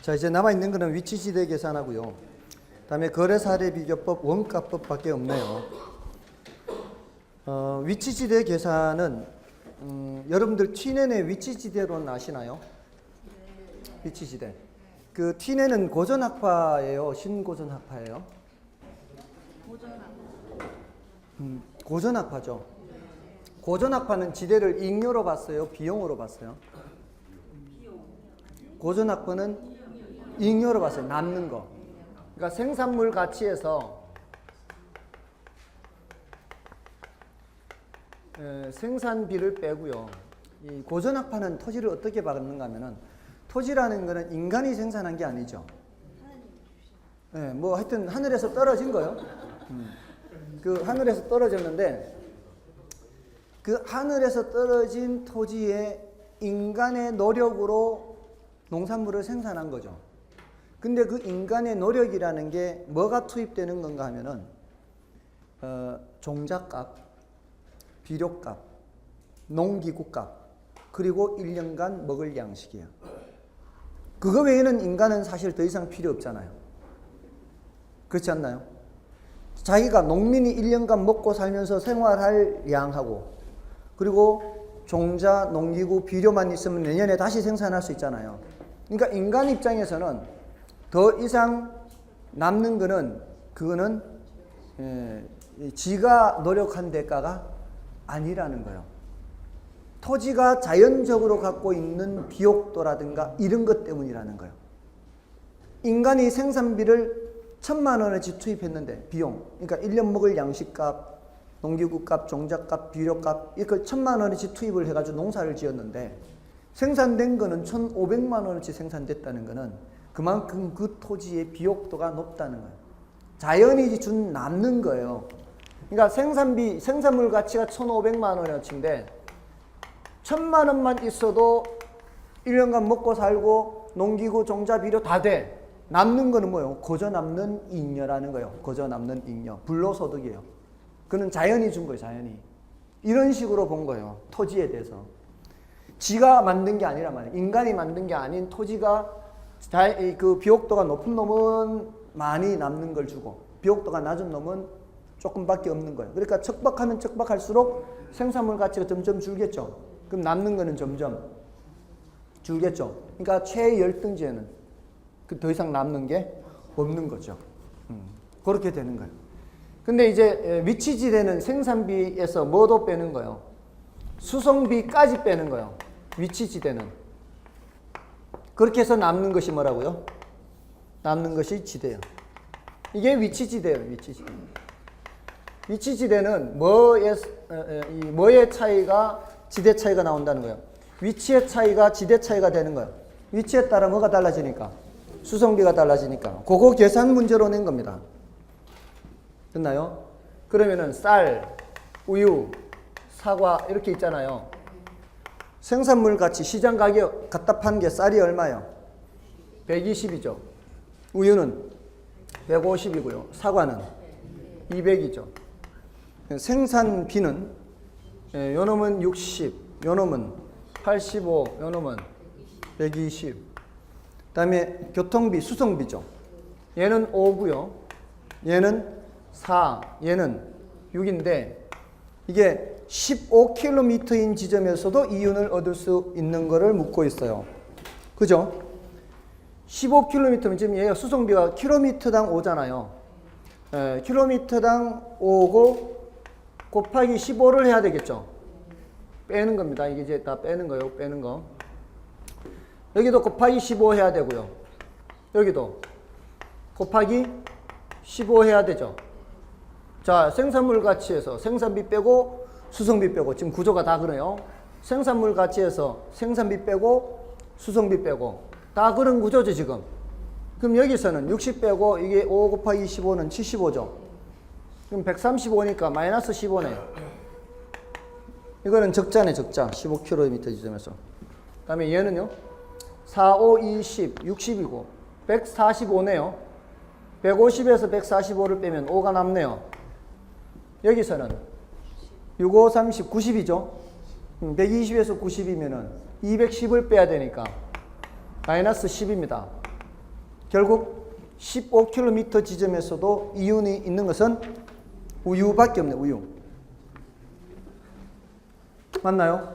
자, 이제 남아있는 거는 위치지대 계산하고요. 다음에 거래사례비교법, 원가법밖에 없네요. 위치지대 계산은 여러분들 Tnen의 위치지대론 아시나요? 위치지대. 그 Tnen은 고전학파예요? 신고전학파예요? 고전학파죠. 고전학파는 지대를 잉여로 봤어요? 비용으로 봤어요? 고전학파는 잉여로 봤어요. 남는 거. 그러니까 생산물 가치에서 생산비를 빼고요. 이 고전학파는 토지를 어떻게 받는가 하면은 토지라는 거는 인간이 생산한 게 아니죠. 뭐 하여튼 하늘에서 떨어진 거요. 그 하늘에서 떨어졌는데 그 하늘에서 떨어진 토지에 인간의 노력으로 농산물을 생산한 거죠. 근데 그 인간의 노력이라는 게 뭐가 투입되는 건가 하면은 종자값, 비료값, 농기구값, 그리고 1년간 먹을 양식이에요. 그거 외에는 인간은 사실 더 이상 필요 없잖아요. 그렇지 않나요? 자기가 농민이 1년간 먹고 살면서 생활할 양하고 그리고 종자, 농기구, 비료만 있으면 내년에 다시 생산할 수 있잖아요. 그러니까 인간 입장에서는 더 이상 남는 거는 그거는 지가 노력한 대가가 아니라는 거예요. 토지가 자연적으로 갖고 있는 비옥도라든가 이런 것 때문이라는 거예요. 인간이 생산비를 1,000만 원어치 투입했는데 비용, 그러니까 1년 먹을 양식값, 농기구값, 종자값, 비료값 이걸 1,000만 원어치 투입을 해가지고 농사를 지었는데 생산된 거는 1,500만 원어치 생산됐다는 거는 그만큼 그 토지의 비옥도가 높다는 거예요. 자연이 준 남는 거예요. 그러니까 생산물 가치가 1,500만 원어치인데 1,000만 원만 있어도 1년간 먹고 살고 농기구, 종자, 비료 다 돼. 남는 거는 뭐예요? 거저 남는 잉여라는 거예요. 거저 남는 잉여. 불로소득이에요. 그는 자연이 준 거예요. 자연이. 이런 식으로 본 거예요. 토지에 대해서. 지가 만든 게 아니란 말이에요. 인간이 만든 게 아닌 토지가 그 비옥도가 높은 놈은 많이 남는 걸 주고 비옥도가 낮은 놈은 조금밖에 없는 거예요. 그러니까 척박하면 척박할수록 생산물 가치가 점점 줄겠죠. 그럼 남는 거는 점점 줄겠죠. 그러니까 최열등지에는 더 이상 남는 게 없는 거죠. 그렇게 되는 거예요. 근데 이제 위치지대는 생산비에서 뭐도 빼는 거예요? 수송비까지 빼는 거예요. 위치지대는. 그렇게 해서 남는 것이 뭐라고요? 남는 것이 지대예요. 이게 위치지대예요. 위치지대. 위치지대는 뭐의 차이가 지대 차이가 나온다는 거예요. 위치의 차이가 지대 차이가 되는 거예요. 위치에 따라 뭐가 달라지니까? 수송비가 달라지니까. 그거 계산 문제로 낸 겁니다. 됐나요? 그러면은 쌀, 우유, 사과 이렇게 있잖아요. 생산물 가치 시장 가격 갖다 판 게 쌀이 얼마예요? 120이죠. 우유는 150이고요. 사과는 200이죠. 생산비는 요 놈은 60, 요 놈은 85, 요 놈은 120. 그다음에 교통비, 수송비죠. 얘는 5고요. 얘는 4, 얘는 6인데 이게 15km인 지점에서도 이윤을 얻을 수 있는 거를 묻고 있어요. 그죠? 15km면 지금 얘가 수송비가 킬로미터당 5잖아요. 킬로미터당 5고 곱하기 15를 해야 되겠죠. 빼는 겁니다. 이게 이제 다 빼는 거예요. 빼는 거. 여기도 곱하기 15 해야 되고요. 여기도 곱하기 15 해야 되죠. 자, 생산물 가치에서 생산비 빼고 수송비 빼고 지금 구조가 다 그래요. 생산물 가치에서 생산비 빼고 수송비 빼고 다 그런 구조죠 지금. 그럼 여기서는 60 빼고 이게 5 곱하기 15는 75죠. 그럼 135니까 마이너스 15네요. 이거는 적자네 적자. 15km 지점에서. 그 다음에 얘는요. 4, 5, 20, 60이고 145네요. 150에서 145를 빼면 5가 남네요. 여기서는 6, 5, 30, 90이죠. 120에서 90이면은 210을 빼야 되니까 마이너스 10입니다. 결국 15km 지점에서도 이윤이 있는 것은 우유밖에 없네. 우유. 맞나요?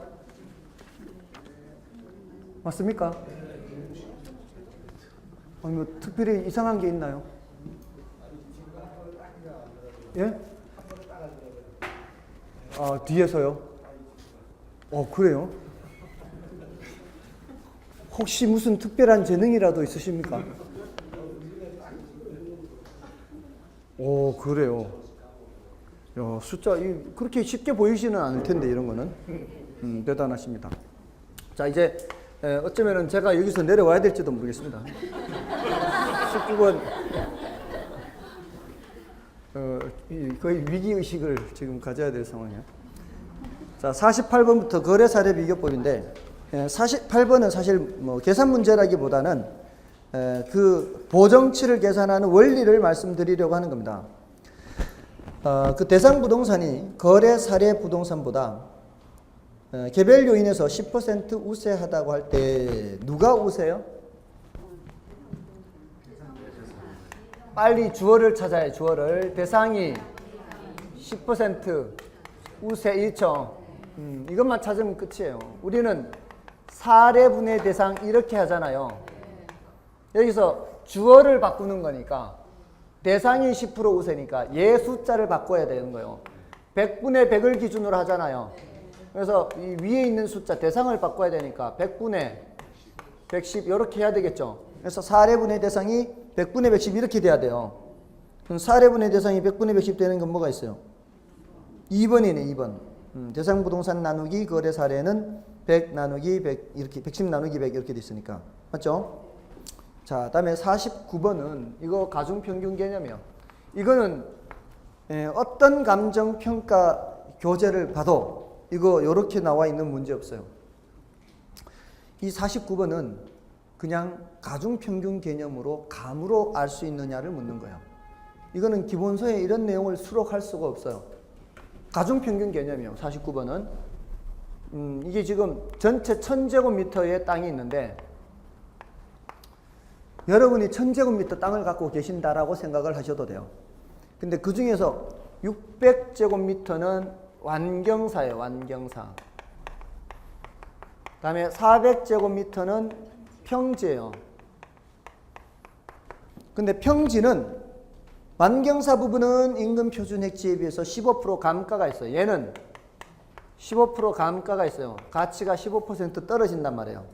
맞습니까? 아니 뭐 특별히 이상한 게 있나요? 예? 아, 뒤에서요? 그래요? 혹시 무슨 특별한 재능이라도 있으십니까? 그래요. 야, 숫자, 그렇게 쉽게 보이지는 않을 텐데, 이런 거는. 대단하십니다. 자, 이제, 어쩌면은 제가 여기서 내려와야 될지도 모르겠습니다. 19번, 거의 위기의식을 지금 가져야 될 상황이에요. 자, 48번부터 거래 사례 비교법인데, 48번은 사실 뭐 계산 문제라기보다는 그 보정치를 계산하는 원리를 말씀드리려고 하는 겁니다. 그 대상 부동산이 거래 사례 부동산보다 개별 요인에서 10% 우세하다고 할 때 누가 우세요? 빨리 주어를 찾아야 해. 주어를. 대상이 10% 우세 1점. 이것만 찾으면 끝이에요. 우리는 사례분의 대상 이렇게 하잖아요. 여기서 주어를 바꾸는 거니까 대상이 10% 우세니까 얘 숫자를 바꿔야 되는 거예요. 100분의 100을 기준으로 하잖아요. 그래서 이 위에 있는 숫자 대상을 바꿔야 되니까 100분의 110 이렇게 해야 되겠죠. 그래서 사례분의 대상이 100분의 110 이렇게 돼야 돼요. 그럼 사례분의 대상이 100분의 110 되는 건 뭐가 있어요? 2번이네. 2번. 대상 부동산 나누기 거래 사례는 100 나누기 100 이렇게 110 나누기 100 이렇게 돼 있으니까. 맞죠? 자, 다음에 49번은 이거 가중평균 개념이에요. 이거는 어떤 감정평가 교재를 봐도 이거 이렇게 나와 있는 문제 없어요. 이 49번은 그냥 가중평균 개념으로 감으로 알 수 있느냐를 묻는 거예요. 이거는 기본서에 이런 내용을 수록할 수가 없어요. 가중평균 개념이에요. 49번은. 이게 지금 전체 1000제곱미터의 땅이 있는데 여러분이 1000제곱미터 땅을 갖고 계신다라고 생각을 하셔도 돼요. 근데 그 중에서 600제곱미터는 완경사예요. 완경사. 그 다음에 400제곱미터는 평지예요. 근데 평지는 완경사 부분은 인근 표준 획지에 비해서 15% 감가가 있어요. 얘는 15% 감가가 있어요. 가치가 15% 떨어진단 말이에요.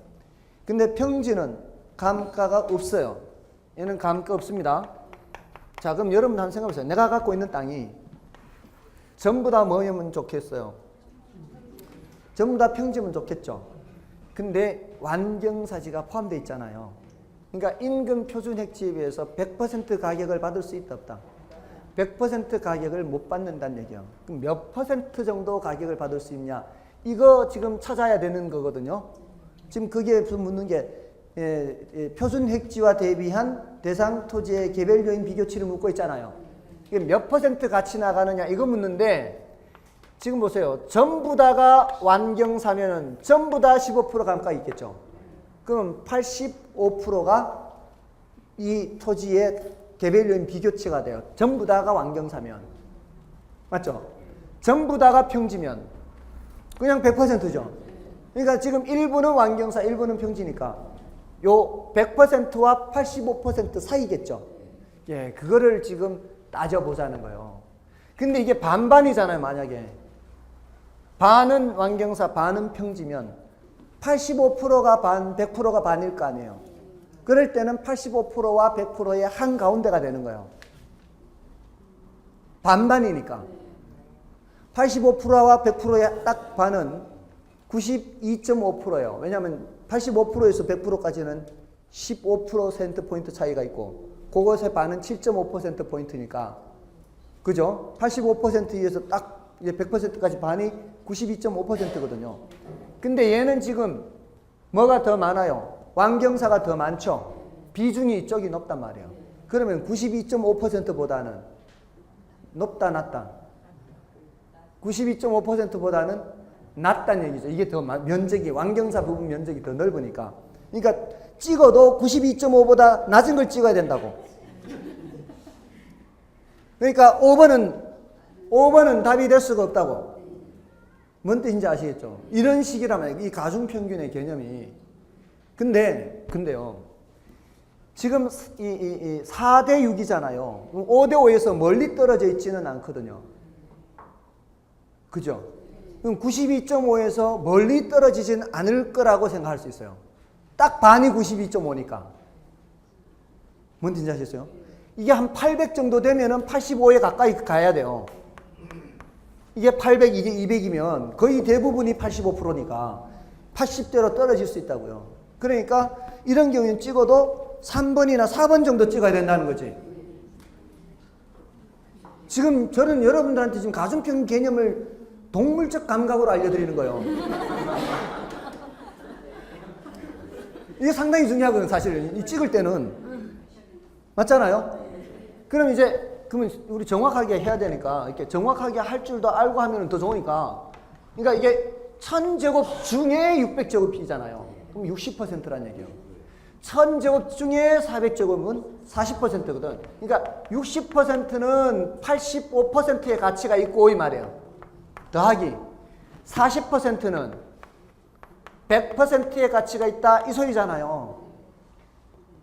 근데 평지는 감가가 없어요. 얘는 감가 없습니다. 자, 그럼 여러분 한번 생각해보세요. 내가 갖고 있는 땅이 전부 다 뭐면 좋겠어요? 전부 다 평지면 좋겠죠. 근데 완경사지가 포함되어 있잖아요. 그러니까 인근 표준 획지에 비해서 100% 가격을 받을 수 있다 없다? 100% 가격을 못 받는다는 얘기예요. 그럼 몇 퍼센트 정도 가격을 받을 수 있냐? 이거 지금 찾아야 되는 거거든요. 지금 그게 묻는 게 표준 획지와 대비한 대상 토지의 개별 요인 비교치를 묻고 있잖아요. 이게 몇 퍼센트 같이 나가느냐 이거 묻는데 지금 보세요. 전부 다가 완경사면은 전부 다 15% 감가 있겠죠. 그럼 85%가 이 토지의 개별 요인 비교치가 돼요. 전부 다가 완경사면. 맞죠? 전부 다가 평지면 그냥 100%죠. 그러니까 지금 일부는 완경사, 일부는 평지니까 요 100%와 85% 사이겠죠. 예, 그거를 지금 따져보자는 거예요. 근데 이게 반반이잖아요, 만약에. 반은 완경사, 반은 평지면 85%가 반, 100%가 반일 거 아니에요. 그럴 때는 85%와 100%의 한가운데가 되는 거예요. 반반이니까. 85%와 100%의 딱 반은 92.5%예요. 왜냐하면 85%에서 100%까지는 15%포인트 차이가 있고 그것의 반은 7.5%포인트니까 그죠? 85%에서 딱 100%까지 반이 92.5%거든요. 근데 얘는 지금 뭐가 더 많아요? 완경사가 더 많죠? 비중이 이쪽이 높단 말이에요. 그러면 92.5%보다는 높다 낮다? 92.5%보다는 낮다는 얘기죠. 이게 더 면적이 완경사 부분 면적이 더 넓으니까. 그러니까 찍어도 92.5보다 낮은 걸 찍어야 된다고. 그러니까 5번은 답이 될 수가 없다고. 뭔 뜻인지 아시겠죠? 이런 식이라면 이 가중평균의 개념이. 근데요. 지금 이 4대 6이잖아요. 5대 5에서 멀리 떨어져 있지는 않거든요. 그죠? 그럼 92.5에서 멀리 떨어지진 않을 거라고 생각할 수 있어요. 딱 반이 92.5니까. 뭔 뜻인지 아시겠어요? 이게 한 800 정도 되면은 85에 가까이 가야 돼요. 이게 800, 이게 200이면 거의 대부분이 85%니까 80대로 떨어질 수 있다고요. 그러니까 이런 경우는 찍어도 3번이나 4번 정도 찍어야 된다는 거지. 지금 저는 여러분들한테 지금 가중평균 개념을 동물적 감각으로 알려드리는 거예요. 이게 상당히 중요하거든요, 사실. 이 찍을 때는. 맞잖아요? 그럼 그러면 우리 정확하게 해야 되니까, 이렇게 정확하게 할 줄도 알고 하면 더 좋으니까. 그러니까 이게 1000제곱 중에 600제곱이잖아요. 그럼 60%란 얘기예요. 1000제곱 중에 400제곱은 40%거든. 그러니까 60%는 85%의 가치가 있고, 이 말이에요. 더하기 40%는 100%의 가치가 있다, 이 소리잖아요.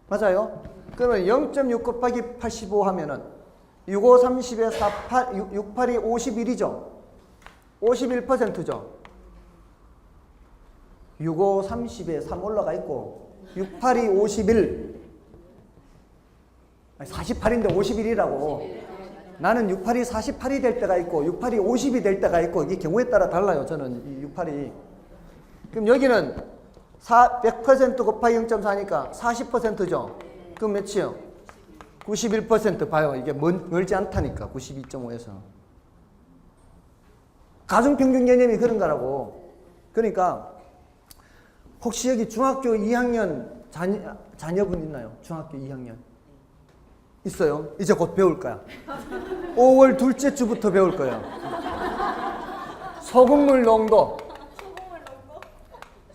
맞아요? 그러면 0.6 곱하기 85 하면은 65, 30에 48, 68이 51이죠. 51%죠. 65, 30에 3 올라가 있고 68이 51. 아니, 48인데 51이라고. 나는 68이 48이 될 때가 있고 68이 50이 될 때가 있고, 이게 경우에 따라 달라요. 저는 이 68이. 그럼 여기는 100% 곱하기 0.4니까 40%죠. 그럼 몇이요? 91% 봐요. 이게 멀지 않다니까. 92.5에서. 가중평균 개념이 그런 거라고. 그러니까 혹시 여기 중학교 2학년 자녀분 있나요? 중학교 2학년. 있어요? 이제 곧 배울 거야. 5월 둘째 주부터 배울 거예요. 소금물 농도.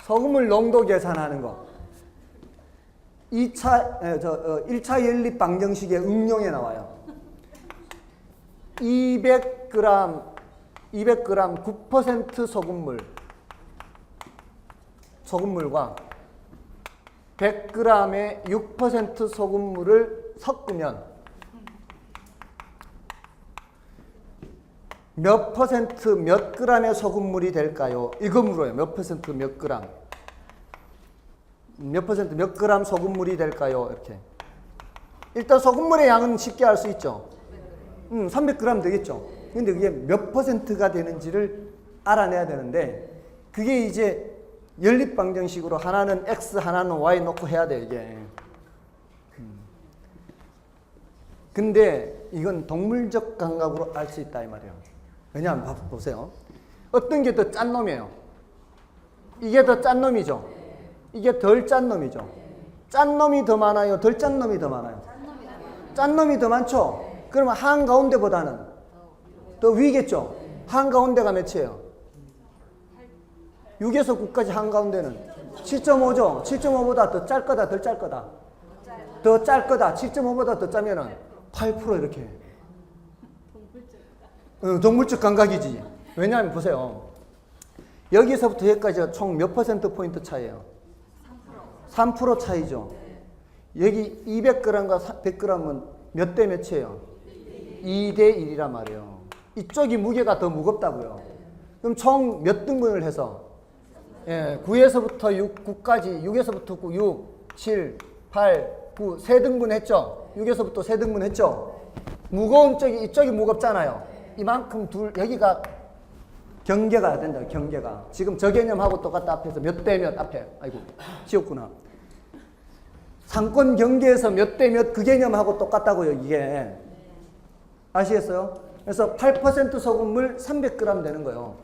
소금물 농도 계산하는 거. 1차 연립 방정식의 응용에 나와요. 200g 9% 소금물과 100g의 6% 소금물을 섞으면 몇 퍼센트 몇 g의 소금물이 될까요? 이거 물어요. 몇 퍼센트 몇 g. 몇 퍼센트 몇 g 소금물이 될까요? 이렇게. 일단 소금물의 양은 쉽게 알 수 있죠. 300g 되겠죠. 근데 그게 몇 퍼센트가 되는지를 알아내야 되는데, 그게 이제 연립방정식으로 하나는 X, 하나는 Y 놓고 해야 돼, 이게. 근데 이건 동물적 감각으로 알 수 있다, 이 말이에요. 왜냐하면 보세요. 어떤 게 더 짠 놈이에요? 이게 더 짠 놈이죠. 이게 덜 짠 놈이죠. 짠 놈이 더 많아요? 덜 짠 놈이 더 많아요? 짠 놈이 더 많죠? 그러면 한가운데보다는 더 위겠죠? 한가운데가 몇이에요? 6에서 9까지 한가운데는 7.5죠? 7.5보다 더 짤 거다, 덜 짤 거다? 더 짤 거다. 7.5보다 더 짜면은 8% 이렇게. 동물적 감각이지. 왜냐하면 보세요. 여기서부터 여기까지가 총 몇 퍼센트 포인트 차이예요? 3% 차이죠. 여기 200g과 100g은 몇 대 몇이에요? 2대 1이란 말이에요. 이쪽이 무게가 더 무겁다고요. 그럼 총 몇 등분을 해서? 9에서부터 9까지, 6에서부터 9, 6, 7, 8, 9, 3등분 했죠? 6에서부터 3등분 했죠? 무거운 쪽이, 이쪽이 무겁잖아요. 이만큼 여기가 경계가 된다, 경계가. 지금 저 개념하고 똑같다, 앞에서 몇 대 몇 앞에. 아이고, 지웠구나. 상권 경계에서 몇 대 몇 그 개념하고 똑같다고요, 이게. 아시겠어요? 그래서 8% 소금물 300g 되는 거예요.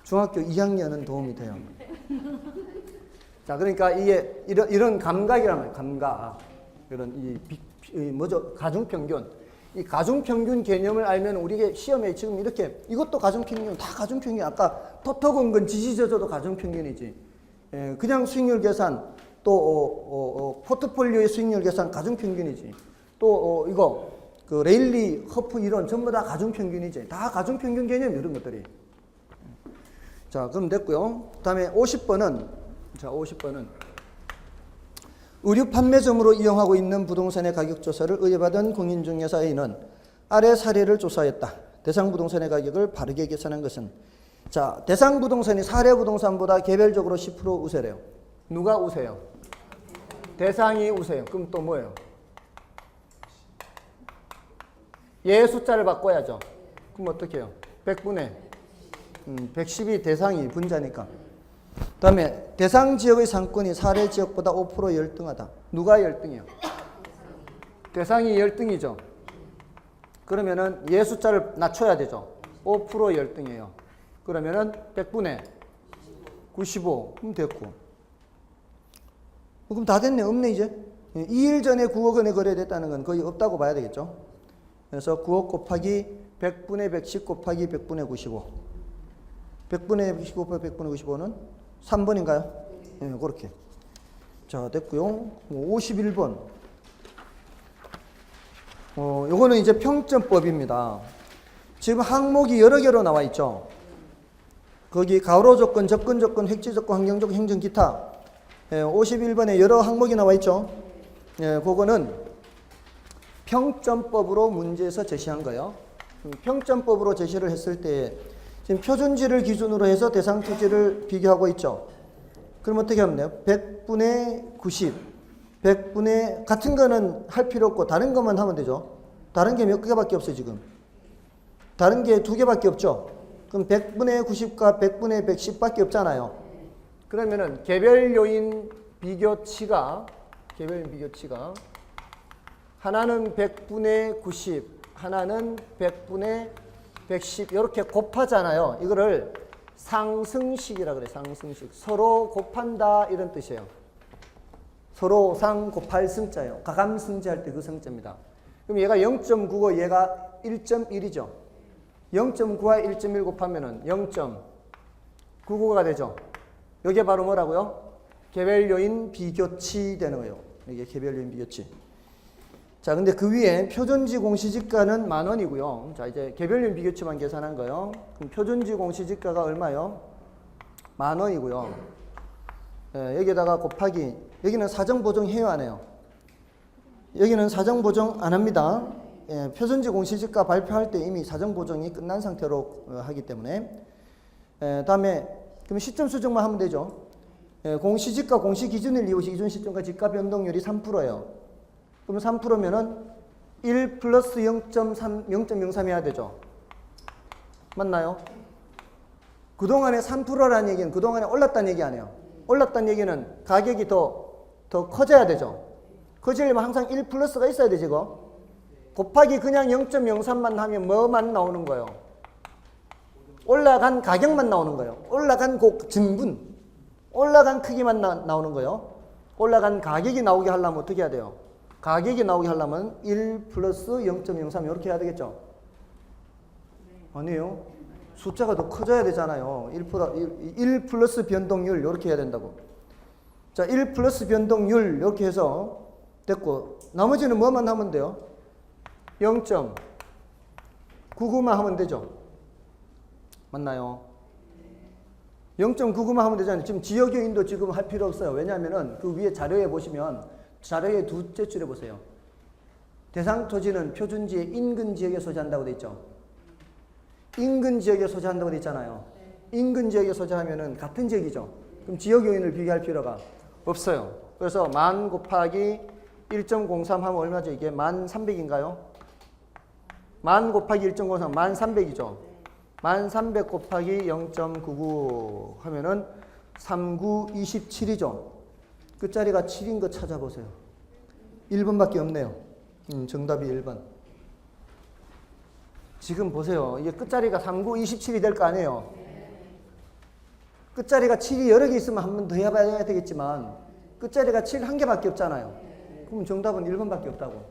중학교 2학년은 도움이 돼요. 자, 그러니까 이게 이런 감각이란 말이에요, 감각. 이런 가중평균. 이 가중평균 개념을 알면 우리가 시험에 지금 이렇게, 이것도 가중평균, 다 가중평균. 아까 토토건건 지지저저도 가중평균이지. 그냥 수익률 계산, 또 포트폴리오의 수익률 계산 가중평균이지. 또 이거 그 레일리, 허프 이론 전부 다 가중평균이지. 다 가중평균 개념 이런 것들이. 자, 그럼 됐고요. 다음에 50번은 자, 50번은 의류 판매점으로 이용하고 있는 부동산의 가격 조사를 의뢰받은 공인중개사 A는 아래 사례를 조사했다. 대상 부동산의 가격을 바르게 계산한 것은 자, 대상 부동산이 사례 부동산보다 개별적으로 10% 우세래요. 누가 우세요? 대상이 우세요. 그럼 또 뭐예요? 얘 숫자를 바꿔야죠. 그럼 어떻게 해요? 100분의 110이 대상이 분자니까. 다음에 대상 지역의 상권이 사례 지역보다 5% 열등하다. 누가 열등해요? 대상이 열등이죠. 그러면은 얘 숫자를 낮춰야 되죠. 5% 열등해요. 그러면은 100분의 95. 그럼 됐고. 그럼 다 됐네. 없네 이제. 2일 전에 9억 원에 거래됐다는 건 거의 없다고 봐야 되겠죠. 그래서 9억 곱하기 100분의 110 곱하기 100분의 95. 100분의 110 곱하기 100분의 95는 3번인가요? 네, 그렇게. 자, 됐고요. 51번. 요거는 이제 평점법입니다. 지금 항목이 여러 개로 나와 있죠. 거기 가로 조건, 접근 조건, 획지 조건, 환경 조건, 행정 기타. 51번에 여러 항목이 나와 있죠. 그거는 평점법으로 문제에서 제시한 거예요. 평점법으로 제시를 했을 때 지금 표준지를 기준으로 해서 대상 토지를 비교하고 있죠. 그럼 어떻게 하면 돼요? 100분의 90. 100분의 같은 거는 할 필요 없고 다른 것만 하면 되죠. 다른 게 몇 개밖에 없어요, 지금. 다른 게 2개밖에 없죠. 그럼 100분의 90과 100분의 110밖에 없잖아요. 그러면은 개별 요인 비교치가 하나는 100분의 90, 하나는 100분의 110 이렇게 곱하잖아요. 이거를 상승식이라 그래. 상승식. 서로 곱한다 이런 뜻이에요. 서로 상 곱할 승자예요. 가감승제할 때 그 승자입니다. 그럼 얘가 0.9고 얘가 1.1이죠. 0.9와 1.1 곱하면은 0.99가 되죠. 이게 바로 뭐라고요? 개별 요인 비교치 되는 거예요. 이게 개별 요인 비교치. 자, 근데 그 위에 표준지 공시지가는 10,000원이고요. 자, 이제 개별 요인 비교치만 계산한 거예요. 그럼 표준지 공시지가가 얼마요? 10,000원이고요. 여기에다가 곱하기, 여기는 사정보정 해요, 안 해요? 여기는 사정보정 안 합니다. 표준지 공시지가 발표할 때 이미 사정보정이 끝난 상태로 하기 때문에. 다음에 그럼 시점 수정만 하면 되죠. 공시지가 공시기준일 이후 기준 시점과 지가 변동률이 3%예요. 그럼 3%면은 1 플러스 0.03 해야 되죠. 맞나요? 그동안에 3%라는 얘기는 그동안에 올랐다는 얘기 아니에요. 올랐다는 얘기는 가격이 더 커져야 되죠. 커지려면 항상 1 플러스가 있어야 되지, 이거. 곱하기 그냥 0.03만 하면 뭐만 나오는 거예요? 올라간 가격만 나오는 거예요. 올라간 증분, 올라간 크기만 나오는 거예요. 올라간 가격이 나오게 하려면 어떻게 해야 돼요? 가격이 나오게 하려면 1 플러스 0.03 이렇게 해야 되겠죠? 아니에요. 숫자가 더 커져야 되잖아요. 1 플러스 변동률 이렇게 해야 된다고. 자, 1 플러스 변동률 이렇게 해서 됐고 나머지는 뭐만 하면 돼요? 0.99만 하면 되죠. 맞나요? 0.99만 하면 되잖아요. 지금 지역요인도 지금 할 필요 없어요. 왜냐하면 그 위에 자료에 보시면 자료의 두째 줄에 보세요. 대상 토지는 표준지의 인근 지역에 소재한다고 돼 있죠. 인근 지역에 소재한다고 돼 있잖아요. 인근 지역에 소재하면은 같은 지역이죠. 그럼 지역 요인을 비교할 필요가 없어요. 그래서 10,000 곱하기 1.03 하면 얼마죠? 이게 1,300인가요? 10,000 곱하기 1.03 1,300이죠. 1,300 곱하기 0.99 하면은 3927이죠. 끝자리가 7인 거 찾아보세요. 1번밖에 없네요. 정답이 1번. 지금 보세요. 이게 끝자리가 3927이 될 거 아니에요. 끝자리가 7이 여러 개 있으면 한 번 더 해봐야 되겠지만 끝자리가 7 한 개밖에 없잖아요. 그럼 정답은 1번밖에 없다고.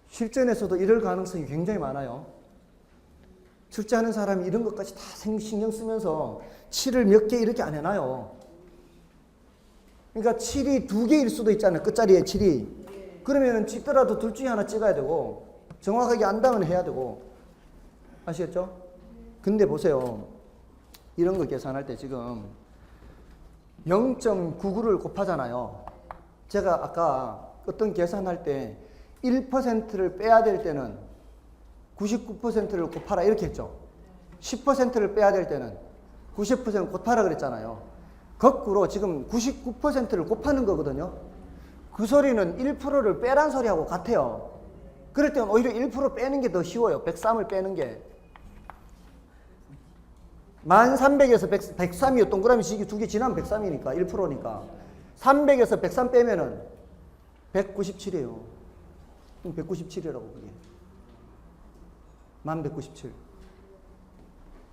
실전에서도 이럴 가능성이 굉장히 많아요. 출제하는 사람이 이런 것까지 다 신경 쓰면서 7을 몇 개 이렇게 안 해놔요. 그러니까 7이 2개일 수도 있잖아요. 끝자리에 7이. 그러면은 찍더라도 둘 중에 하나 찍어야 되고 정확하게 안당은 해야 되고. 아시겠죠? 근데 보세요. 이런 거 계산할 때 지금 0.99를 곱하잖아요. 제가 아까 어떤 계산할 때 1%를 빼야 될 때는 99%를 곱하라 이렇게 했죠. 10%를 빼야 될 때는 90% 곱하라 그랬잖아요. 거꾸로 지금 99%를 곱하는 거거든요. 그 소리는 1%를 빼란 소리하고 같아요. 그럴 때는 오히려 1% 빼는 게 더 쉬워요. 103을 빼는 게. 1300에서 103이요. 동그라미 시기 2개 지나면 103이니까 1%니까 300에서 103 빼면은 197이에요. 197이라고 그게. 1197.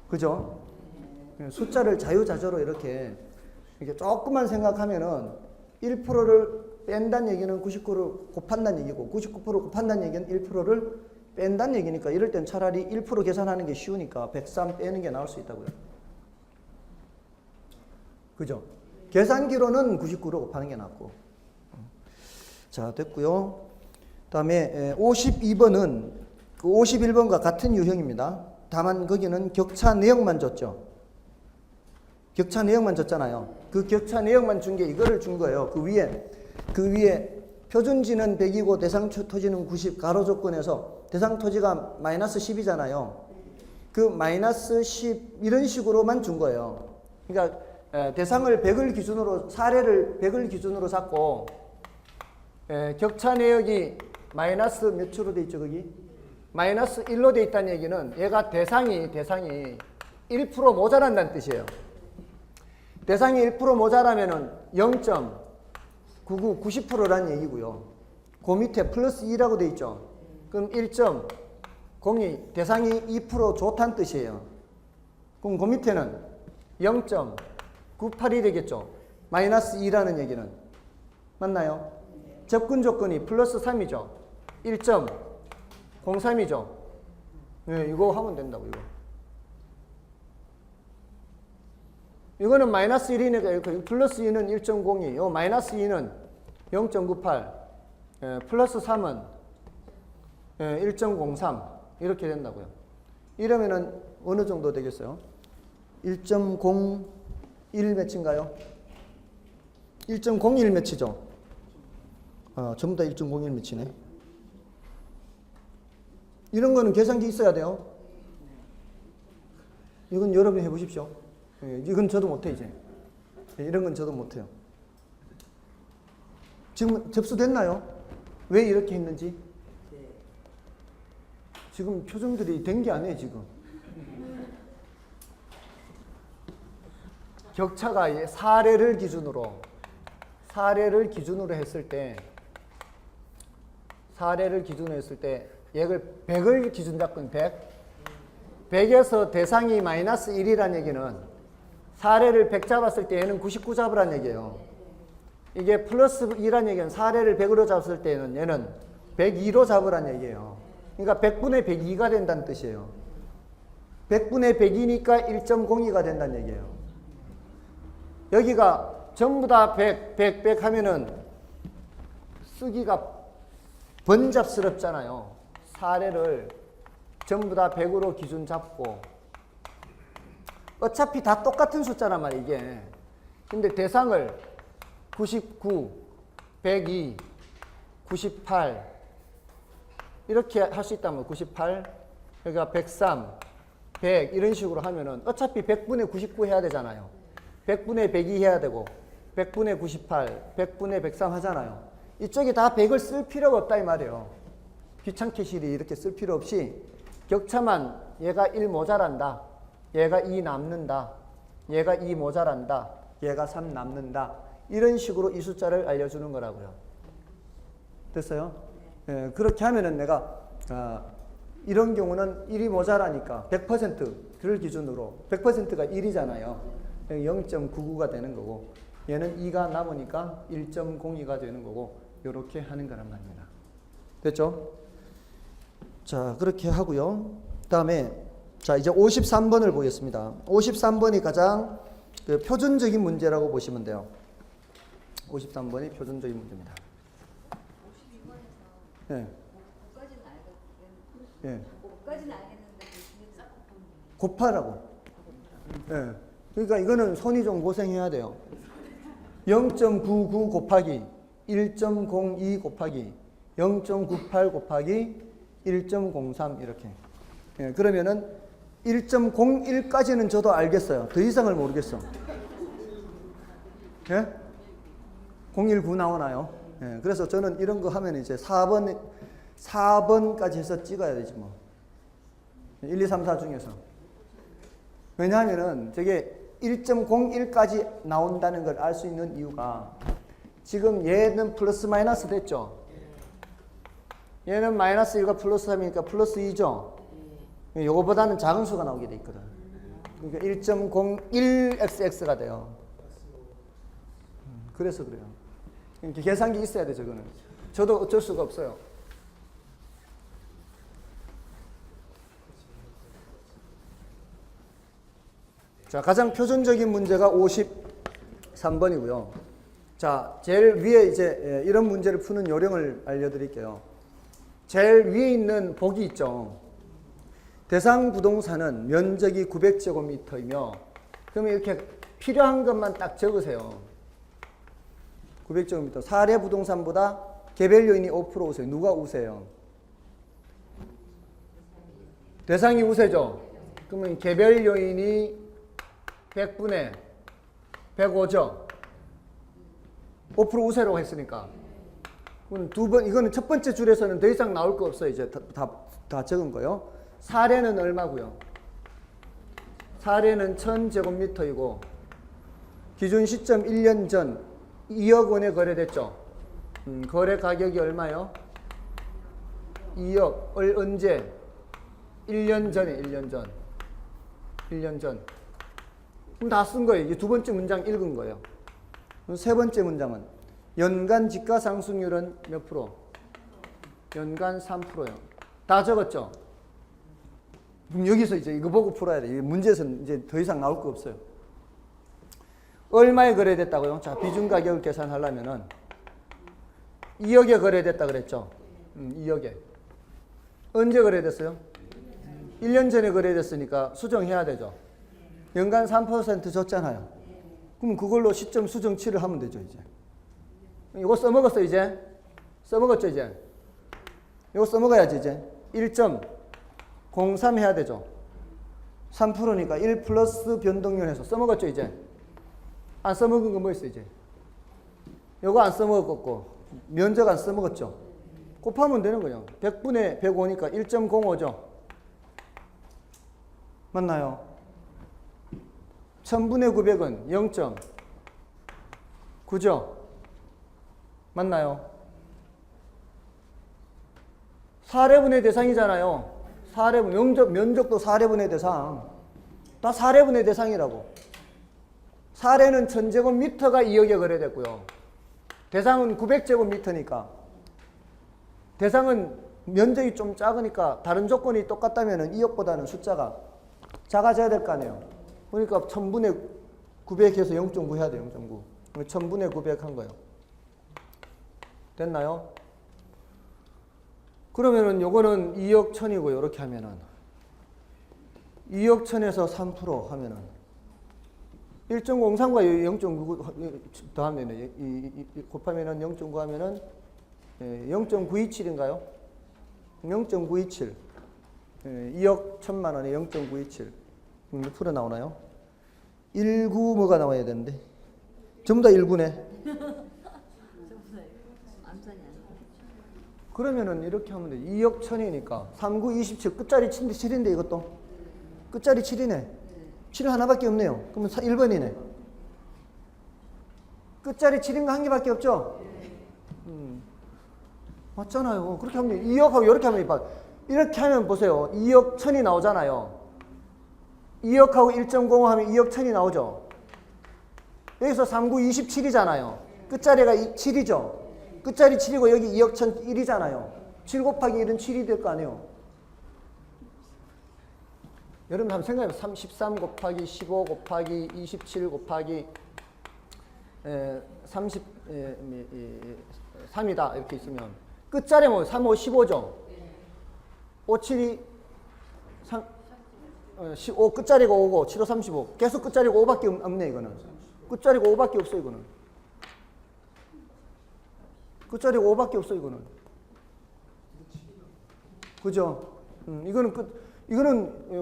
그죠? 숫자를 자유자재로 이렇게 조금만 생각하면은 1%를 뺀다는 얘기는 99를 곱한다는 얘기고 99%를 곱한다는 얘기는 1%를 뺀다는 얘기니까 이럴 땐 차라리 1% 계산하는 게 쉬우니까 103 빼는 게 나올 수 있다고요. 그죠? 계산기로는 99로 곱하는 게 낫고. 자, 됐고요. 다음에 52번은 그 51번과 같은 유형입니다. 다만 거기는 격차 내역만 줬죠. 격차 내역만 줬잖아요. 그 격차 내역만 준 게 이거를 준 거예요. 그 위에 표준지는 100이고 대상 토지는 90 가로 조건에서 대상 토지가 마이너스 10이잖아요. 그 마이너스 10 이런 식으로만 준 거예요. 그러니까 대상을 100을 기준으로 사례를 100을 기준으로 잡고 격차 내역이 마이너스 몇으로 돼 있죠, 거기? 마이너스 1로 돼 있다는 얘기는 얘가 대상이 1% 모자란다는 뜻이에요. 대상이 1% 모자라면은 0.99 90%라는 얘기고요. 그 밑에 플러스 2라고 돼 있죠. 그럼 1.02 대상이 2% 좋다는 뜻이에요. 그럼 그 밑에는 0.98이 되겠죠. 마이너스 2라는 얘기는. 맞나요? 접근 조건이 플러스 3이죠. 1.03이죠. 네, 이거 하면 된다고, 이거. 이거는 마이너스 1이니까 플러스 2는 1.02, 마이너스 2는 0.98, 플러스 3은 1.03 이렇게 된다고요. 이러면은 어느 정도 되겠어요? 1.01 매치인가요? 1.01 매치죠. 전부 다 1.01 매치네. 이런 거는 계산기 있어야 돼요. 이건 여러분이 해보십시오. 이건 저도 못해 이제. 이런 건 저도 못해요. 지금 접수됐나요? 왜 이렇게 했는지? 지금 표정들이 된 게 아니에요 지금. 격차가 사례를 기준으로 했을 때 얘를 100을 기준 잡건 100에서 대상이 마이너스 1이라는 얘기는 사례를 100 잡았을 때 얘는 99 잡으라는 얘기예요. 이게 플러스 2라는 얘기는 사례를 100으로 잡았을 때는 얘는 102로 잡으라는 얘기예요. 그러니까 100분의 102가 된다는 뜻이에요. 100분의 100이니까 1.02가 된다는 얘기예요. 여기가 전부 다 100 하면은 쓰기가 번잡스럽잖아요. 사례를 전부 다 100으로 기준 잡고 어차피 다 똑같은 숫자란 말이에요, 이게. 근데 대상을 99, 102, 98 이렇게 할 수 있다면 98, 그러니까 103, 100 이런 식으로 하면은 어차피 100분의 99 해야 되잖아요. 100분의 102 해야 되고 100분의 98, 100분의 103 하잖아요. 이쪽에 다 100을 쓸 필요가 없다 이 말이에요. 귀찮게 실이 이렇게 쓸 필요 없이 격차만 얘가 1 모자란다. 얘가 2 남는다. 얘가 2 모자란다. 얘가 3 남는다. 이런 식으로 이 숫자를 알려주는 거라고요. 됐어요? 그렇게 하면은 내가 이런 경우는 1이 모자라니까 100%를 기준으로 100%가 1이잖아요. 0.99가 되는 거고 얘는 2가 남으니까 1.02가 되는 거고 이렇게 하는 거란 말입니다. 됐죠? 자, 그렇게 하고요. 다음에 자, 이제 53번을 보겠습니다. 53번이 가장 표준적인 문제라고 보시면 돼요. 53번이 표준적인 문제입니다. 52번에서 예. 5까지는 알겠는데 예. 5까지는 알겠는데 곱하라고. 예. 그러니까 이거는 손이 좀 고생해야 돼요. 0.99 곱하기 1.02 곱하기 0.98 곱하기 1.03 이렇게. 예. 그러면은 1.01까지는 저도 알겠어요. 더 이상을 모르겠어. 예? 019 나오나요? 예. 그래서 저는 이런 거 하면 이제 4번까지 해서 찍어야 되지 뭐. 1, 2, 3, 4 중에서. 왜냐하면은 저게 1.01까지 나온다는 걸 알 수 있는 이유가 지금 얘는 플러스 마이너스 됐죠? 얘는 마이너스 1과 플러스 3이니까 플러스 2죠? 요거보다는 작은 수가 나오게 돼 있거든. 그러니까 1.01xx가 돼요. 그래서 그래요. 이렇게 계산기 있어야 돼, 저거는. 저도 어쩔 수가 없어요. 자, 가장 표준적인 문제가 53번이고요. 자, 제일 위에 이제 이런 문제를 푸는 요령을 알려드릴게요. 제일 위에 있는 복이 있죠. 대상 부동산은 면적이 900제곱미터이며, 그러면 이렇게 필요한 것만 딱 적으세요. 900제곱미터. 사례 부동산보다 개별 요인이 5% 우세. 누가 우세요? 대상이 우세죠. 그러면 개별 요인이 100분의 105죠. 5% 우세로 했으니까. 그럼 두 번, 이거는 첫 번째 줄에서는 더 이상 나올 거 없어요. 이제 다 적은 거요. 사례는 얼마고요? 사례는 1000제곱미터이고 기준 시점 1년 전 2억 원에 거래됐죠. 거래 가격이 얼마요? 2억. 언제? 1년 전에 1년 전. 1년 전. 그럼 다 쓴 거예요. 이제 두 번째 문장 읽은 거예요. 그럼 세 번째 문장은 연간 지가 상승률은 몇 프로? 연간 3%요. 다 적었죠? 그럼 여기서 이제 이거 보고 풀어야 돼. 이 문제에서는 이제 더 이상 나올 거 없어요. 얼마에 거래됐다고요? 자, 비중 가격을 계산하려면은 2억에 거래됐다 그랬죠? 2억에. 언제 거래됐어요? 1년 전에 거래됐으니까 수정해야 되죠. 연간 3% 줬잖아요. 그럼 그걸로 시점 수정치를 하면 되죠, 이제. 이거 써먹었어, 이제. 써먹었죠, 이제. 이거 써먹어야지, 이제. 1.03 해야 되죠. 3%니까 1 플러스 변동률 해서 써먹었죠, 이제. 안 써먹은 거 뭐 있어, 이제. 요거 안 써먹었고, 면적 안 써먹었죠. 곱하면 되는 거예요. 100분의 105니까 1.05죠. 맞나요? 1000분의 900은 0.9죠. 맞나요? 사례분의 대상이잖아요. 사례분, 면적도 사례분의 대상. 다 사례분의 대상이라고. 사례는 1000제곱미터가 2억에 거래됐고요. 대상은 900제곱미터니까. 대상은 면적이 좀 작으니까 다른 조건이 똑같다면 2억보다는 숫자가 작아져야 될 거 아니에요. 그러니까 1000분의 900해서 0.9 해야 돼요. 0.9. 1000분의 900 한 거예요. 됐나요? 그러면은 요거는 2억 1000이고 이렇게 하면은 2억 1000에서 3% 하면은 1.03과 0.9 더하면 곱하면은 0.9 하면은 0.927인가요? 0.927. 2억 1000만 원에 0.927. 몇 프로 나오나요? 19 뭐가 나와야 되는데. 전부 다 19네. 그러면은 이렇게 하면 돼. 2억 1000이니까 39, 27 끝자리 7인데 이것도. 끝자리 7이네. 7 하나밖에 없네요. 그러면 1번이네. 끝자리 7인 거 한 개밖에 없죠? 맞잖아요. 그렇게 하면 2억하고 이렇게 하면 이렇게 하면 보세요. 2억 1000이 나오잖아요. 2억하고 1.05 하면 2억 1000이 나오죠. 여기서 39, 27이잖아요. 끝자리가 7이죠. 끝자리 7이고 여기 2억 1000 1이잖아요. 7 곱하기 1은 7이 될 거 아니에요. 여러분 한번 생각해보세요. 33 곱하기 15 곱하기 27 곱하기 3이다 이렇게 있으면 끝자리 뭐 3, 5, 15죠. 5, 7이 3, 15 끝자리가 5고 7, 5, 35 계속 끝자리가 5밖에 없네 이거는. 끝자리가 5밖에 없어 이거는. 끝자리가 5밖에 없어 이거는. 그죠? 이거는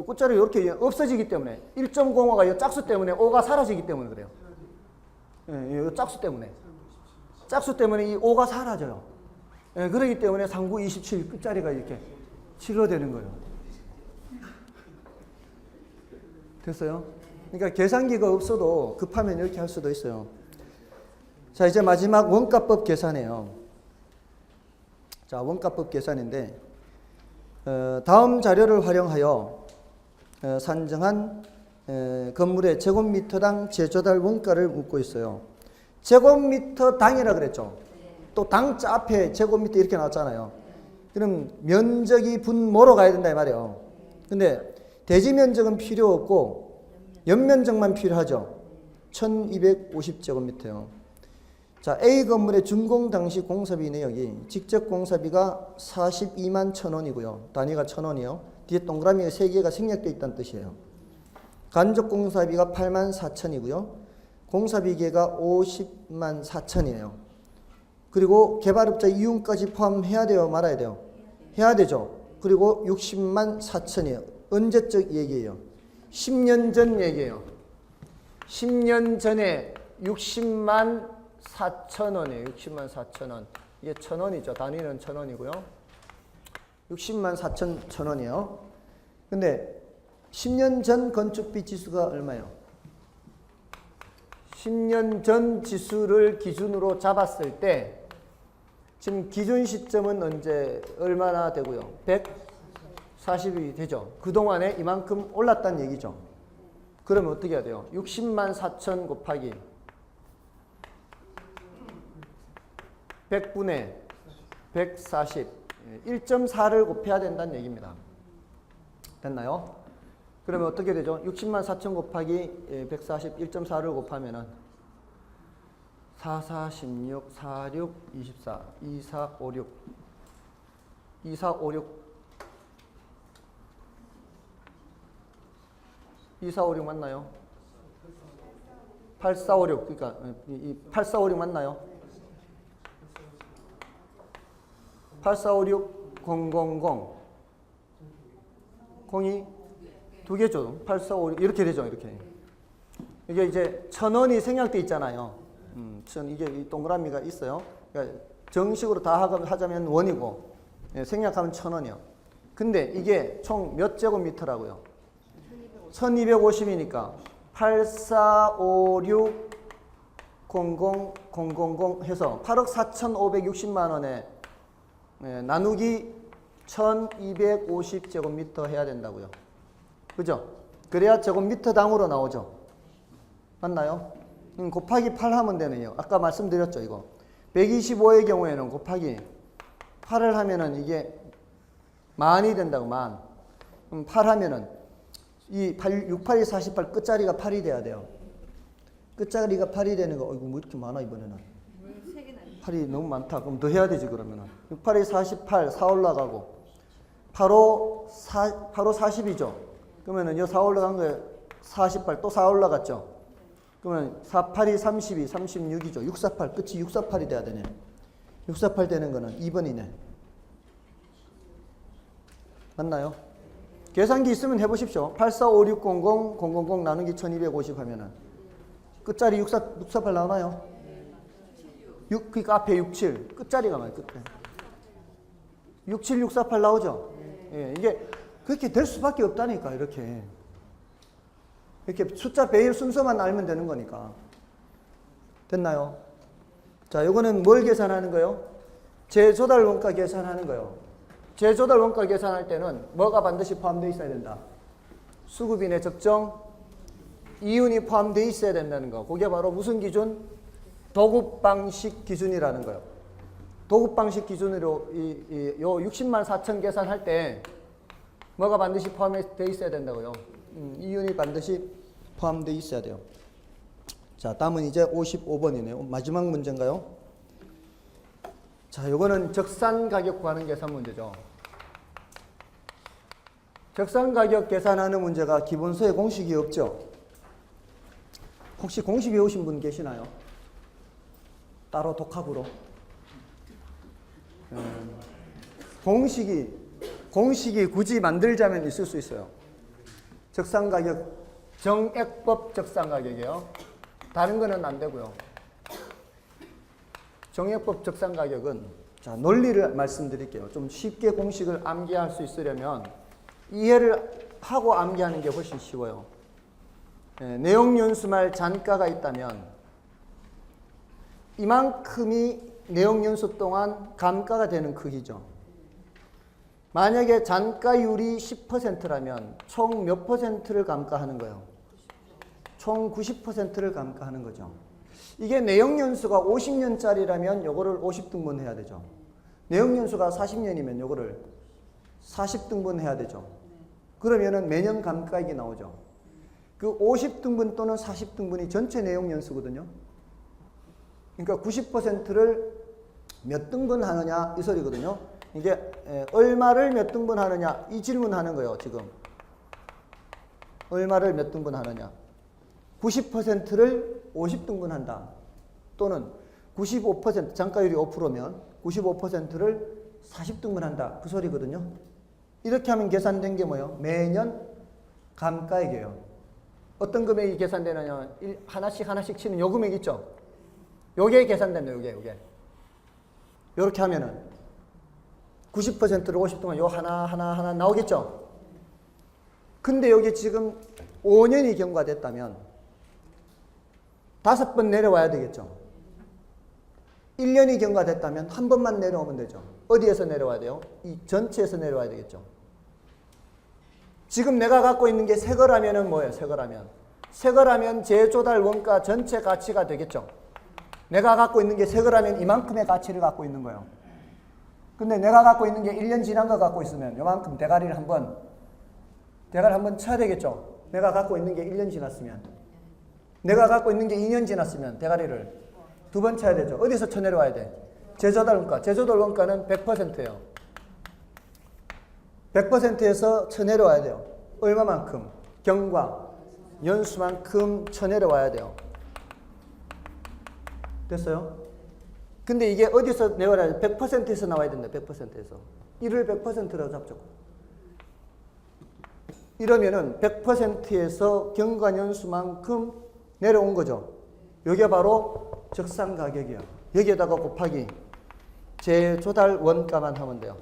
끝자리가 이렇게 없어지기 때문에 1.05가 이 짝수 때문에 5가 사라지기 때문에 그래요. 이 짝수 때문에. 짝수 때문에 이 5가 사라져요. 그렇기 때문에 39, 27 끝자리가 이렇게 7로 되는 거예요. 됐어요? 그러니까 계산기가 없어도 급하면 이렇게 할 수도 있어요. 자, 이제 마지막 원가법 계산이에요. 자, 원가법 계산인데 다음 자료를 활용하여 산정한 건물의 제곱미터당 제조달 원가를 묻고 있어요. 제곱미터 당이라 그랬죠. 또 당자 앞에 제곱미터 이렇게 나왔잖아요. 그럼 면적이 분모로 가야 된다 이 말이에요. 근데 대지 면적은 필요 없고 연면적만 필요하죠. 1250제곱미터요. 자, A 건물의 준공 당시 공사비 내역이 직접 공사비가 42만 1,000원이고요. 단위가 1,000원이요. 뒤에 동그라미가 3개가 생략되어 있다는 뜻이에요. 간접 공사비가 8만 4천이고요. 공사비 계가 50만 4천이에요. 그리고 개발업자 이윤까지 포함해야 돼요? 말아야 돼요? 해야 되죠. 그리고 60만 4천이에요. 언제적 얘기예요? 10년 전 얘기예요. 10년 전에 60만 4천원이에요. 60만 4천원. 이게 1,000원이죠. 단위는 1,000원이고요. 60만 4천 1,000원이에요. 근데 10년 전 건축비 지수가 얼마예요? 10년 전 지수를 기준으로 잡았을 때 지금 기준 시점은 언제 얼마나 되고요? 140이 되죠. 그동안에 이만큼 올랐다는 얘기죠. 그러면 어떻게 해야 돼요? 60만 4천 곱하기 100분의 140 1.4를 곱해야 된다는 얘기입니다. 됐나요? 그러면 어떻게 되죠? 60만 4천 곱하기 140 1.4를 곱하면은 4, 4, 16, 4, 6, 24 2, 4, 5, 6 2, 4, 5, 6 2, 4, 5, 6 맞나요? 8, 4, 5, 6 그러니까 이 8, 4, 5, 6 맞나요? 8, 4, 5, 6, 0, 0, 0 0이 두 개죠. 8, 4, 5, 6 이렇게 되죠. 이렇게. 이게 이제 1,000원이 생략돼 있잖아요. 이게 이 동그라미가 있어요. 그러니까 정식으로 다 하자면 원이고 생략하면 1,000원이요. 근데 이게 총 몇 제곱미터라고요? 1250이니까 8, 4, 5, 6, 00, 000 해서 8억 4,560만 원에 나누기 1250제곱미터 해야 된다고요. 그죠? 그래야 제곱미터당으로 나오죠. 맞나요? 곱하기 8 하면 되네요. 아까 말씀드렸죠, 이거. 125의 경우에는 곱하기 8을 하면은 이게 만이 된다고, 만. 그럼 8 하면은 이 6, 8이 48 끝자리가 8이 돼야 돼요. 끝자리가 8이 되는 거, 이거 뭐 이렇게 많아, 이번에는. 8이 너무 많다. 그럼 더 해야 되지, 그러면은. 6, 8이 48, 4 올라가고. 8호 40이죠. 그러면은 이 4 올라간 거에 48, 또 4 올라갔죠. 그러면 4, 8이 32, 36이죠. 648, 끝이 648이 돼야 되네. 648 되는 거는 2번이네. 맞나요? 계산기 있으면 해보십시오. 845600, 000 나누기 1250 하면은 끝자리 648 나오나요? 6, 그러니까 앞에 67, 끝자리가 많아요. 끝에. 67, 648 나오죠? 예, 이게 그렇게 될 수밖에 없다니까, 이렇게. 이렇게 숫자 배열 순서만 알면 되는 거니까. 됐나요? 자, 요거는 뭘 계산하는 거예요? 제조달 원가 계산하는 거예요. 제조달 원가 계산할 때는 뭐가 반드시 포함되어 있어야 된다? 수급인의 적정 이윤이 포함되어 있어야 된다는 거. 그게 바로 무슨 기준? 도급 방식 기준이라는 거예요. 도급 방식 기준으로 요 60만 4천 계산할 때 뭐가 반드시 포함되어 있어야 된다고요? 이윤이 반드시 포함되어 있어야 돼요. 자, 다음은 이제 55번이네요. 마지막 문제인가요? 자, 요거는 적산 가격 구하는 계산 문제죠. 적산 가격 계산하는 문제가 기본서에 공식이 없죠. 혹시 공식 외우신 분 계시나요? 따로 독학으로? 공식이 굳이 만들자면 있을 수 있어요. 적산 가격, 정액법 적산 가격이에요. 다른 거는 안 되고요. 정액법 적산 가격은, 자, 논리를 말씀드릴게요. 좀 쉽게 공식을 암기할 수 있으려면 이해를 하고 암기하는 게 훨씬 쉬워요. 내용 연수말 잔가가 있다면 이만큼이 내용 연수 동안 감가가 되는 크기죠. 만약에 잔가율이 10%라면 총 몇 퍼센트를 감가하는 거예요? 총 90%를 감가하는 거죠. 이게 내용 연수가 50년짜리라면 요거를 50등분 해야 되죠. 내용 연수가 40년이면 요거를 40등분 해야 되죠. 그러면은 매년 감가액이 나오죠. 그 50등분 또는 40등분이 전체 내용 연수거든요. 그러니까 90%를 몇 등분 하느냐 이 소리거든요. 이게 얼마를 몇 등분 하느냐 이 질문하는 거예요. 지금 얼마를 몇 등분 하느냐. 90%를 50등분 한다. 또는 95% 잔가율이 5%면 95%를 40등분 한다. 그 소리거든요. 이렇게 하면 계산된 게 뭐예요? 매년 감가액이에요. 어떤 금액이 계산되느냐, 하나씩 치는 요 금액 있죠? 요게 계산된다, 요게. 요렇게 하면은 90%를 50등분 요 하나 나오겠죠? 근데 여기 지금 5년이 경과됐다면 5번 내려와야 되겠죠? 1년이 경과됐다면 한 번만 내려오면 되죠. 어디에서 내려와야 돼요? 이 전체에서 내려와야 되겠죠. 지금 내가 갖고 있는 게 새 거라면은 뭐예요? 새 거라면 재조달 원가 전체 가치가 되겠죠. 내가 갖고 있는 게 새 거라면 이만큼의 가치를 갖고 있는 거예요. 근데 내가 갖고 있는 게 1년 지난 거 갖고 있으면 요만큼 대가리를 한번 쳐야 되겠죠. 내가 갖고 있는 게 1년 지났으면. 내가 갖고 있는 게 2년 지났으면 대가리를 2번 쳐야 되죠. 어디서 쳐 내려와야 돼? 재조달 원가. 재조달 원가는 100%예요. 100%에서 쳐 내려와야 돼요. 얼마만큼? 경과, 연수만큼 쳐 내려와야 돼요. 됐어요? 근데 이게 어디서 내려와야 돼? 100%에서 나와야 된다. 100%에서. 1을 100%로 잡죠. 이러면은 100%에서 경과 연수만큼 내려온 거죠. 이게 바로 적산 가격이에요. 여기에다가 곱하기 재조달 원가만 하면 돼요.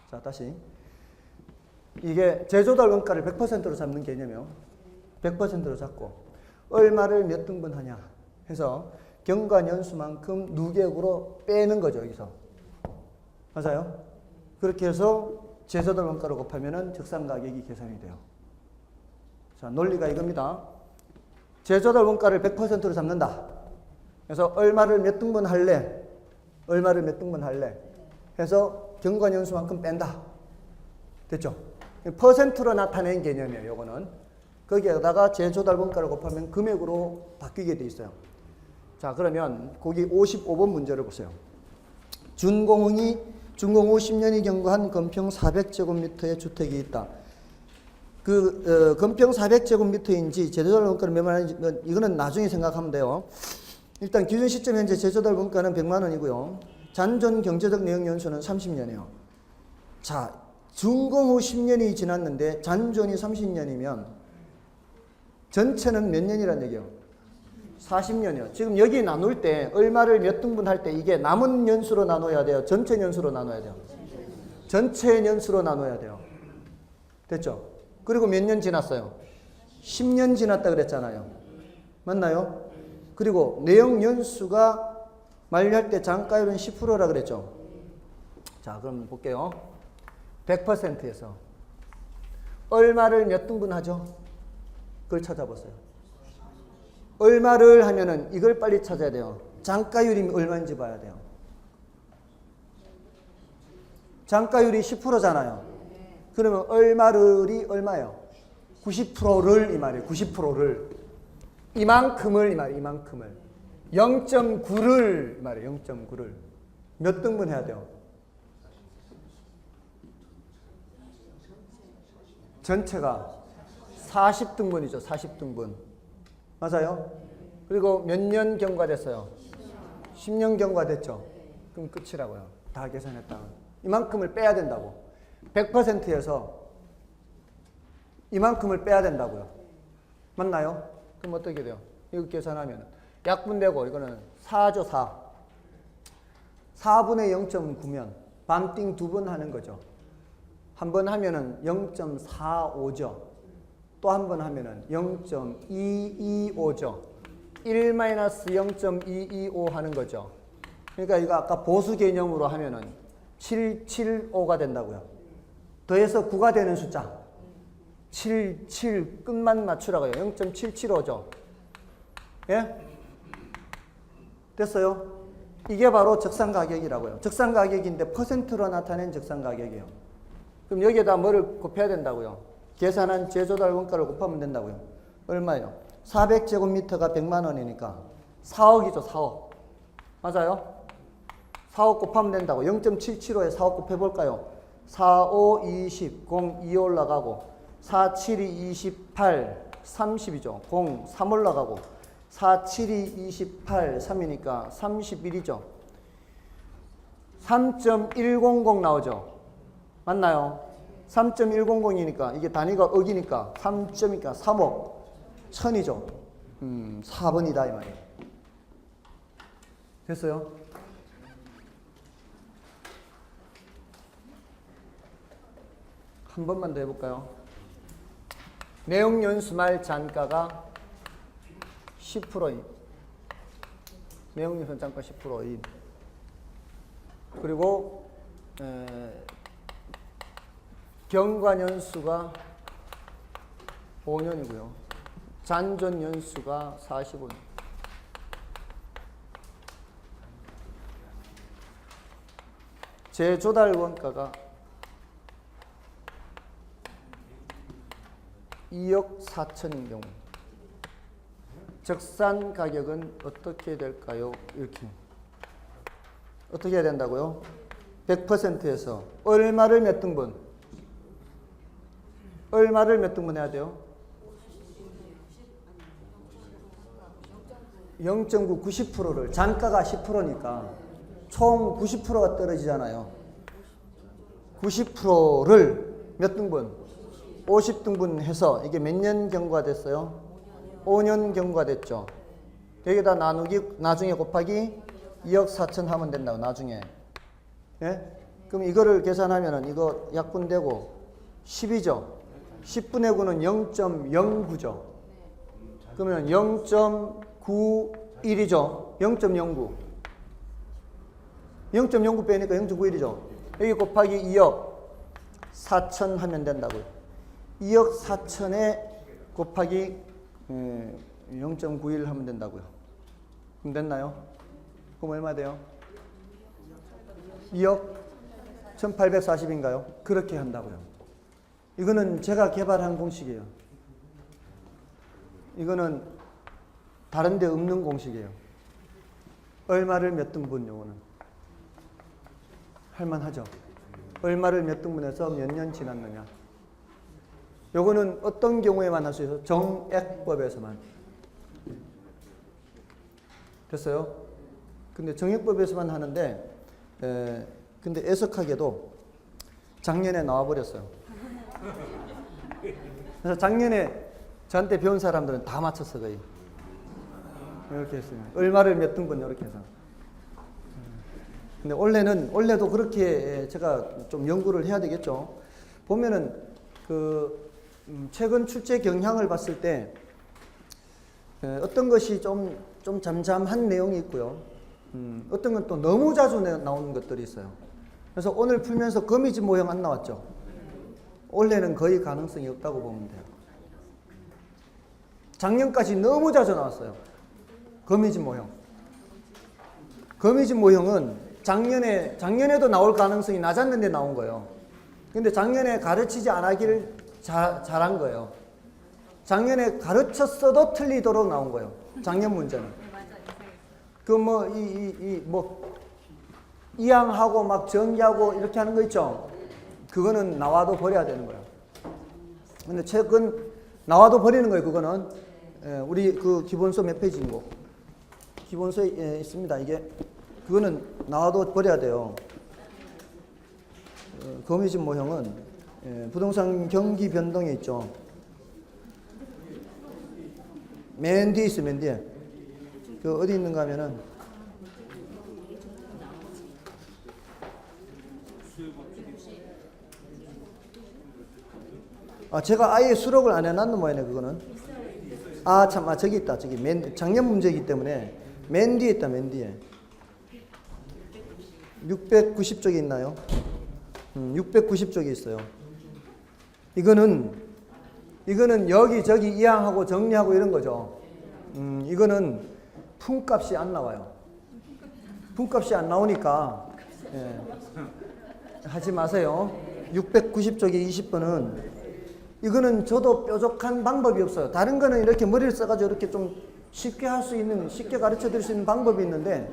자, 다시. 이게 재조달 원가를 100%로 잡는 개념이에요. 100%로 잡고 얼마를 몇 등분 하냐 해서 경과 연수만큼 누계액으로 빼는 거죠. 여기서. 맞아요? 그렇게 해서 재조달 원가로 곱하면은 적산 가격이 계산이 돼요. 자, 논리가 이겁니다. 재조달 원가를 100%로 잡는다. 그래서 얼마를 몇 등분 할래? 해서 경과 연수만큼 뺀다. 됐죠? 퍼센트로 나타낸 개념이에요. 요거는. 거기에다가 재조달 원가를 곱하면 금액으로 바뀌게 돼 있어요. 자, 그러면 거기 55번 문제를 보세요. 준공후 10년이 경과한 건평 400제곱미터의 주택이 있다. 건평 400제곱미터인지 재조달 원가를 몇 만원인지 이거는 나중에 생각하면 돼요. 일단 기준 시점 현재 재조달 원가는 100만 원이고요. 잔존 경제적 내용 연수는 30년이에요. 자, 준공후 10년이 지났는데 잔존이 30년이면 전체는 몇 년이란 얘기예요? 40년이요. 지금 여기 나눌 때 얼마를 몇 등분 할 때 이게 남은 연수로 나눠야 돼요? 전체 연수로 나눠야 돼요? 전체 연수로 나눠야 돼요. 됐죠? 그리고 몇 년 지났어요? 10년 지났다 그랬잖아요. 맞나요? 그리고 내용 연수가 만료할 때 잔가율은 10%라 그랬죠. 자, 그럼 볼게요. 100%에서 얼마를 몇 등분 하죠? 그걸 찾아보세요. 얼마를 하면은 이걸 빨리 찾아야 돼요. 잔가율이 얼마인지 봐야 돼요. 잔가율이 10%잖아요. 그러면 얼마를이 얼마예요? 90%를 이 말이에요. 90%를. 이만큼을 이 말이에요. 이만큼을. 0.9를 이 말이에요. 0.9를. 몇 등분 해야 돼요? 전체가 40등분이죠. 40등분. 맞아요? 그리고 몇 년 경과됐어요? 10년 경과됐죠? 그럼 끝이라고요. 다 계산했다. 이만큼을 빼야 된다고. 100%에서 이만큼을 빼야 된다고요. 맞나요? 그럼 어떻게 돼요? 이거 계산하면 약분되고 이거는 4죠. 4. 4분의 0.9면 반띵 2번 하는 거죠. 한 번 하면은 0.45죠. 또 한 번 하면은 0.225죠. 1-0.225 하는 거죠. 그러니까 이거 아까 보수 개념으로 하면은 775가 된다고요. 더해서 9가 되는 숫자. 7 끝만 맞추라고요. 0.775죠. 예? 됐어요? 이게 바로 적산가격이라고요. 적산가격인데 퍼센트로 나타낸 적산가격이에요. 그럼 여기에다 뭐를 곱해야 된다고요? 계산한 제조달 원가를 곱하면 된다고요. 얼마예요? 400제곱미터가 100만 원이니까 4억이죠. 4억. 맞아요? 4억 곱하면 된다고. 0.775에 4억 곱해볼까요? 4, 5, 20, 0, 2 올라가고 4, 7, 2, 28, 30이죠. 0, 3 올라가고 4, 7, 2, 28, 3이니까 31이죠. 3.100 나오죠. 맞나요? 3.100이니까 이게 단위가 억이니까 3점이니까 3억 1000이죠. 4번이다 이 말이에요. 됐어요? 한 번만 더 해볼까요? 내용연수말 잔가가 10%인 내용연수 잔가 10%인 그리고 경과연수가 5년이고요. 잔존연수가 45년. 재조달 원가가 2억 4천인 경우 적산 가격은 어떻게 될까요? 이렇게 어떻게 해야 된다고요? 100%에서 얼마를 몇 등분? 얼마를 몇 등분 해야 돼요? 0.9, 90%를 잔가가 10%니까 총 90%가 떨어지잖아요. 90%를 몇 등분? 50등분 해서 이게 몇 년 경과됐어요? 5년 경과됐죠. 여기다 나누기 나중에 곱하기 2억 4천 하면 된다고 나중에. 예? 그럼 이거를 계산하면은 이거 약분되고 10이죠. 10분의 9는 0.09죠. 그러면 0.91이죠. 0.09. 0.09 빼니까 0.91이죠. 여기 곱하기 2억 4천 하면 된다고요. 2억 4천에 곱하기 0.91 하면 된다고요. 그럼 됐나요? 그럼 얼마 돼요? 2억 1840인가요? 그렇게 한다고요. 이거는 제가 개발한 공식이에요. 이거는 다른 데 없는 공식이에요. 얼마를 몇 등분 요거는 할만하죠. 얼마를 몇 등분해서 몇 년 지났느냐. 요거는 어떤 경우에만 할 수 있어요? 정액법에서만. 됐어요? 근데 정액법에서만 하는데 근데 애석하게도 작년에 나와버렸어요. 그래서 작년에 저한테 배운 사람들은 다 맞췄어 거의. 이렇게 했어요. 얼마를 몇 등분 이렇게 해서. 근데 원래도 그렇게 제가 좀 연구를 해야 되겠죠. 보면은 최근 출제 경향을 봤을 때 어떤 것이 좀 잠잠한 내용이 있고요. 어떤 건 또 너무 자주 나오는 것들이 있어요. 그래서 오늘 풀면서 거미집 모형 안 나왔죠. 원래는 거의 가능성이 없다고 보면 돼요. 작년까지 너무 자주 나왔어요. 거미집 모형. 거미집 모형은 작년에도 나올 가능성이 낮았는데 나온 거예요. 근데 작년에 가르치지 않았기를 잘한 거예요. 작년에 가르쳤어도 틀리도록 나온 거예요. 작년 문제는. 이항하고 막 전기하고 이렇게 하는 거 있죠. 그거는 나와도 버려야 되는 거예요. 근데 최근 나와도 버리는 거예요. 그거는 우리 그 기본서 몇 페이지인고 기본서에 있습니다. 이게 그거는 나와도 버려야 돼요. 거미집 모형은 부동산 경기 변동에 있죠. 맨 뒤에 있어요. 맨 뒤에. 그 어디 있는가 하면은 제가 아예 수록을 안 해놨는 모양이네. 그거는 참 저기 있다. 저기 맨 작년 문제이기 때문에 맨 뒤에 있다. 맨 뒤에 690쪽에 있나요? 690쪽에 있어요. 이거는 여기저기 이항하고 정리하고 이런 거죠. 이거는 품값이 안 나와요. 품값이 안 나오니까 하지 마세요. 690쪽에 20번은 이거는 저도 뾰족한 방법이 없어요. 다른 거는 이렇게 머리를 써가지고 이렇게 좀 쉽게 할 수 있는, 쉽게 가르쳐 드릴 수 있는 방법이 있는데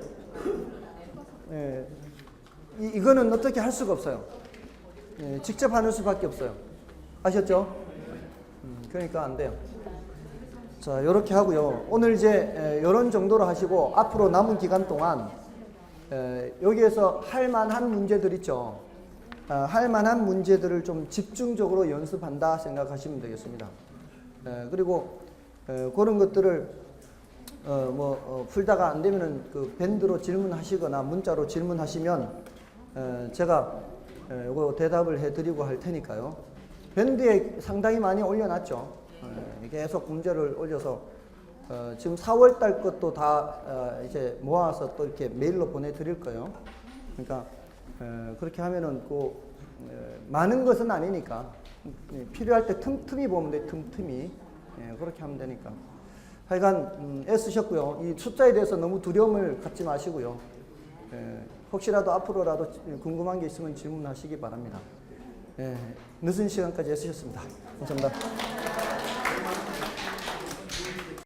이거는 어떻게 할 수가 없어요. 직접 하는 수밖에 없어요. 아셨죠? 그러니까 안 돼요. 자, 요렇게 하고요. 오늘 이제 요런 정도로 하시고 앞으로 남은 기간 동안 여기에서 할 만한 문제들 있죠. 할 만한 문제들을 좀 집중적으로 연습한다 생각하시면 되겠습니다. 그리고 그런 것들을 풀다가 안 되면은 그 밴드로 질문하시거나 문자로 질문하시면 제가 요거 대답을 해드리고 할 테니까요. 밴드에 상당히 많이 올려놨죠. 계속 문제를 올려서 지금 4월달 것도 다 이제 모아서 또 이렇게 메일로 보내드릴 거예요. 그러니까 그렇게 하면은 많은 것은 아니니까 필요할 때 틈틈이 보면 돼. 틈틈이 그렇게 하면 되니까. 하여간 애쓰셨고요. 이 숫자에 대해서 너무 두려움을 갖지 마시고요. 혹시라도 앞으로라도 궁금한 게 있으면 질문하시기 바랍니다. 늦은 시간까지 애쓰셨습니다. 감사합니다.